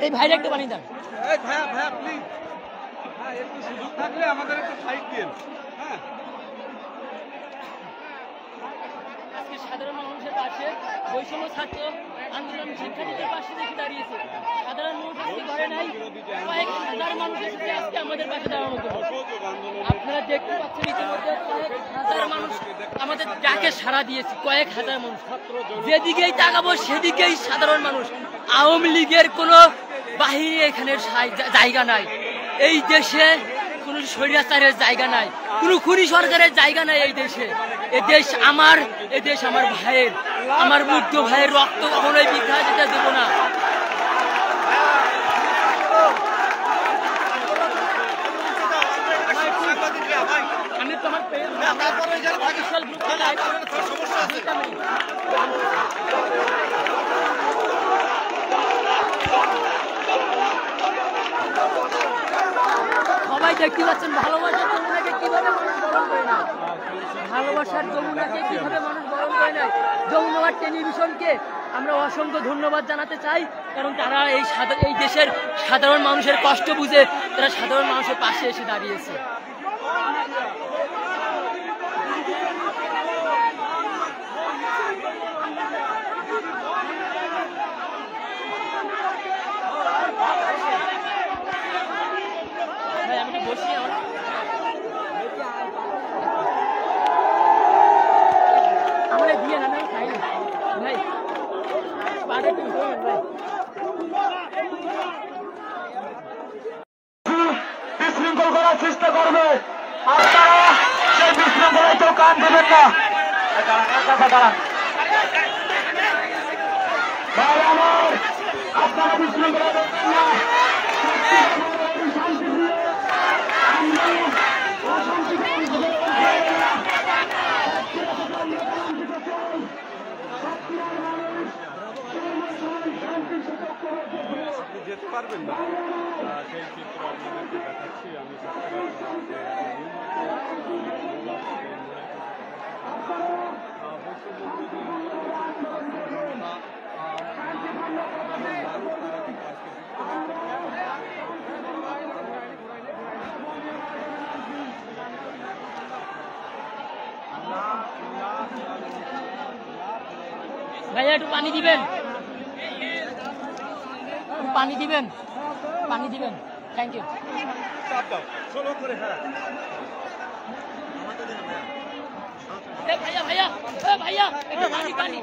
এই ভাইরা একটু পানি দেন। এই ভাইয়া ভাইয়া প্লিজ, হ্যাঁ একটু সুযোগ থাকলে আমাদের একটু সাইড দিন। হ্যাঁ আজকে সাধারণ মানুষের পাশে বৈষম্য ছাত্র আন্দোলন শিক্ষার্থীদের পাশে দেখে দাঁড়িয়েছে। সাধারণ মানুষ আজকে ঘরে নাই, কয়েক হাজার মানুষ এসেছে আজকে আমাদের পাশে দাঁড়ানোর জন্য। আপনারা দেখতে পাচ্ছেন ইতিমধ্যে কয়েক হাজার মানুষ আমাদের ডাকে সাড়া দিয়েছে। কয়েক হাজার মানুষ, যেদিকেই তাকাবো সেদিকেই সাধারণ মানুষ। আওয়ামী লীগের কোনো বাহিরে এখানে জায়গা নাই, এই দেশে কোনো স্বৈরাচারের জায়গা নাই, কোনো খুনি সরকারের জায়গা নাই এই দেশে। এ দেশ আমার, এ দেশ আমার ভাইয়ের, আমার মুগ্ধ ভাইয়ের রক্ত কখনোই বৃথা যেতে দেবো না। আমি তোমার সবাই দেখতে পাচ্ছেন ভালোবাসার যমুনাকে কিভাবে মানুষ বরণ করে না, ভালোবাসার যমুনাকে কিভাবে মানুষ বরণ করে না। যমুনা টেলিভিশনকে আমরা অসংখ্য ধন্যবাদ জানাতে চাই, কারণ তারা এই দেশের সাধারণ মানুষের কষ্ট বুঝে তারা সাধারণ মানুষের পাশে এসে দাঁড়িয়েছে। আমি বসি আমার দিয়ে না খাই ভাই পাড়ে ভাই বিশৃঙ্খল করার চেষ্টা করবে, আপনারা সেই বিশৃঙ্খলায় কেউ কান দেবেন না। ভাই আমার, আপনারা বিশৃঙ্খলা করবেন না। আপনি যেতে পারবেন না, সেই চিত্র আপনাদেরকে দেখাচ্ছি আমি। ভাইয়া একটু পানি দিবেন, পানি দিবেন, পানি দিবেন। Thank you. ভাইয়া ভাইয়া ভাইয়া একটু পানি পানি।